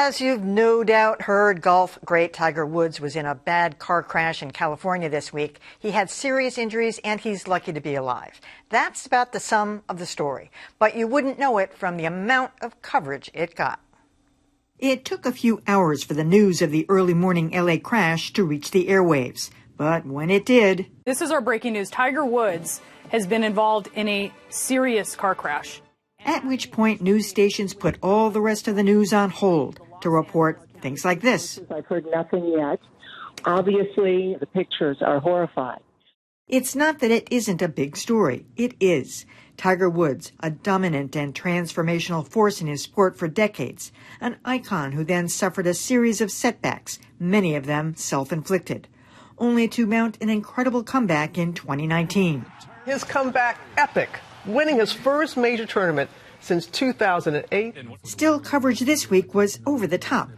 As you've no doubt heard, golf great Tiger Woods was in a bad car crash in California this week. He had serious injuries and he's lucky to be alive. That's about the sum of the story, but you wouldn't know it from the amount of coverage it got. It took a few hours for the news of the early morning LA crash to reach the airwaves, but when it did... This is our breaking news. Tiger Woods has been involved in a serious car crash. At which point, news stations put all the rest of the news on hold to report things like this. I've heard nothing yet. Obviously, the pictures are horrifying. It's not that it isn't a big story. It is. Tiger Woods, a dominant and transformational force in his sport for decades, an icon who then suffered a series of setbacks, many of them self-inflicted, only to mount an incredible comeback in 2019. His comeback epic, winning his first major tournament since 2008. Still, coverage this week was over the top.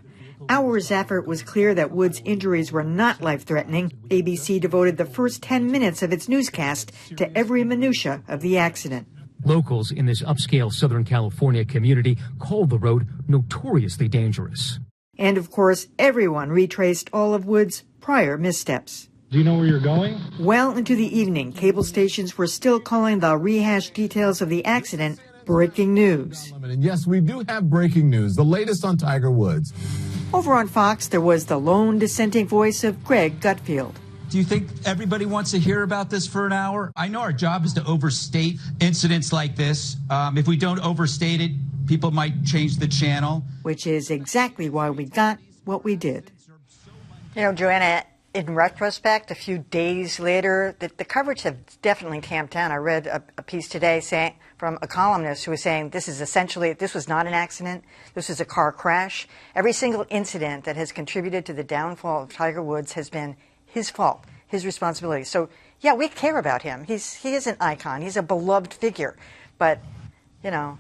Hours after it was clear that Woods' injuries were not life-threatening, ABC devoted the first 10 minutes of its newscast to every minutia of the accident. Locals in this upscale Southern California community called the road notoriously dangerous. And, of course, everyone retraced all of Woods' prior missteps. Do you know where you're going? Well into the evening, cable stations were still calling the rehashed details of the accident breaking news. And yes, we do have breaking news, the latest on Tiger Woods. Over on Fox, there was the lone dissenting voice of Greg Gutfield. Do you think everybody wants to hear about this for an hour? I know our job is to overstate incidents like this. If we don't overstate it, people might change the channel. Which is exactly why we got what we did. You know, Joanna, in retrospect, a few days later, the coverage has definitely tamped down. I read a piece today from a columnist who was saying this was not an accident. This was a car crash. Every single incident that has contributed to the downfall of Tiger Woods has been his fault, his responsibility. So, yeah, we care about him. He is an icon. He's a beloved figure. But, you know,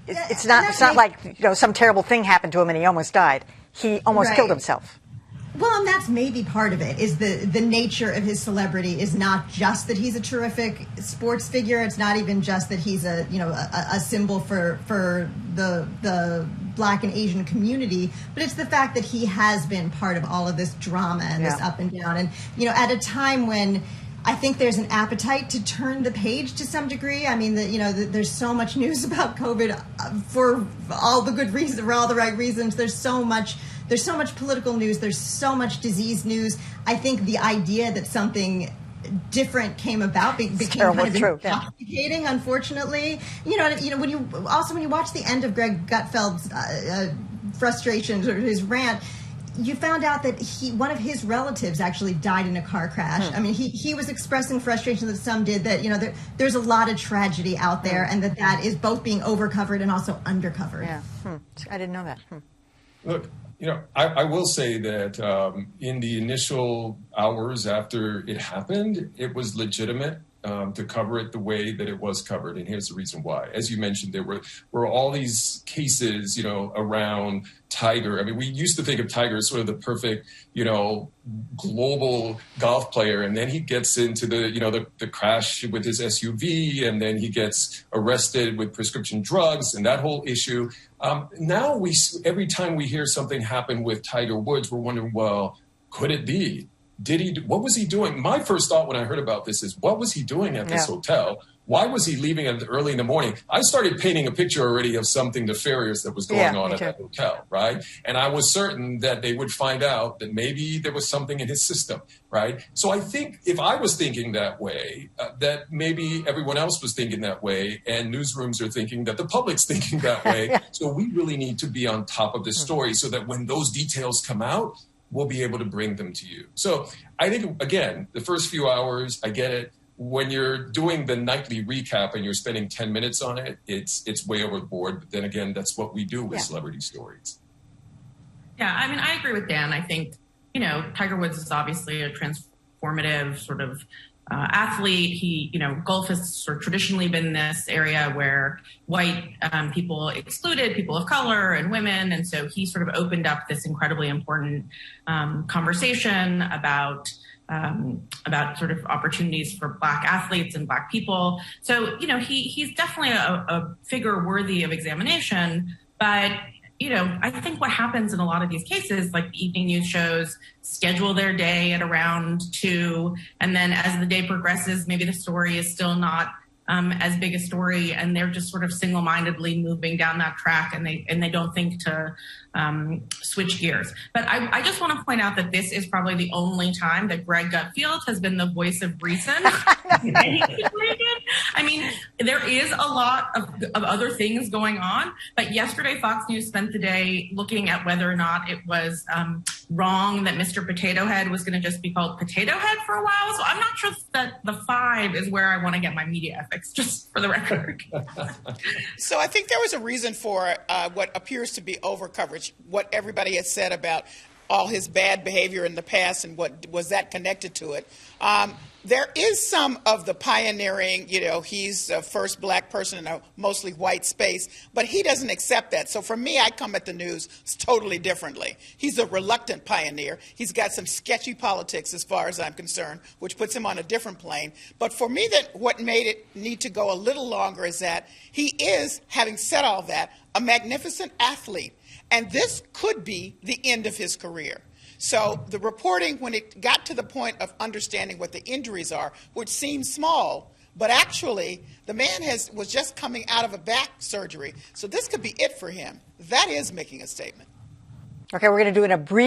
it's not like, you know, some terrible thing happened to him and he almost died. He almost killed himself. Well, and that's maybe part of it, is the nature of his celebrity is not just that he's a terrific sports figure. It's not even just that he's a symbol for the Black and Asian community, but it's the fact that he has been part of all of this drama and this up and down. And, you know, at a time when I think there's an appetite to turn the page to some degree. I mean, there's so much news about COVID for all the good reasons, for all the right reasons. There's so much political news. There's so much disease news. I think the idea that something different came about became kind of intoxicating, unfortunately. You know, when you watch the end of Greg Gutfeld's frustrations or his rant, you found out that one of his relatives actually died in a car crash. I mean, he was expressing frustration that some did, that, you know, there's a lot of tragedy out there, and that is both being overcovered and also undercovered. Yeah, I didn't know that. Look, you know, I will say that in the initial hours after it happened, it was legitimate to cover it the way that it was covered. And here's the reason why. As you mentioned, there were all these cases, you know, around Tiger. I mean, we used to think of Tiger as sort of the perfect, you know, global golf player. And then he gets into the crash with his SUV, and then he gets arrested with prescription drugs and that whole issue. Now every time we hear something happen with Tiger Woods, we're wondering, well, could it be? What was he doing? My first thought when I heard about this is, what was he doing at this hotel? Why was he leaving early in the morning? I started painting a picture already of something nefarious that was going on at that hotel, right? And I was certain that they would find out that maybe there was something in his system, right? So I think if I was thinking that way, that maybe everyone else was thinking that way, and newsrooms are thinking that the public's thinking that way. So we really need to be on top of this story so that when those details come out, we'll be able to bring them to you. So I think, again, the first few hours, I get it. When you're doing the nightly recap and you're spending 10 minutes on it, it's way overboard. But then again, that's what we do with celebrity stories. Yeah, I mean, I agree with Dan. I think, you know, Tiger Woods is obviously a transformative sort of athlete. He, you know, golf has sort of traditionally been this area where white people excluded people of color and women. And so he sort of opened up this incredibly important conversation about sort of opportunities for Black athletes and Black people. So, you know, he's definitely a figure worthy of examination. But I think what happens in a lot of these cases, like the evening news shows schedule their day at around 2, and then as the day progresses, maybe the story is still not as big a story, and they're just sort of single-mindedly moving down that track, and they don't think to switch gears. But I just want to point out that this is probably the only time that Greg Gutfield has been the voice of reason. I mean, there is a lot of other things going on, but yesterday Fox News spent the day looking at whether or not it was wrong that Mr. Potato Head was going to just be called Potato Head for a while. So I'm not sure that the 5 is where I want to get my media ethics, just for the record. So I think there was a reason for what appears to be over coverage, what everybody has said about all his bad behavior in the past and what was that connected to it. There is some of the pioneering, he's the first black person in a mostly white space, but he doesn't accept that. So for me, I come at the news totally differently. He's a reluctant pioneer. He's got some sketchy politics as far as I'm concerned, which puts him on a different plane. But for me, what made it need to go a little longer is that he is, having said all that, a magnificent athlete. And this could be the end of his career. So the reporting, when it got to the point of understanding what the injuries are, which seems small, but actually the man was just coming out of a back surgery. So this could be it for him. That is making a statement. Okay, we're going to do a brief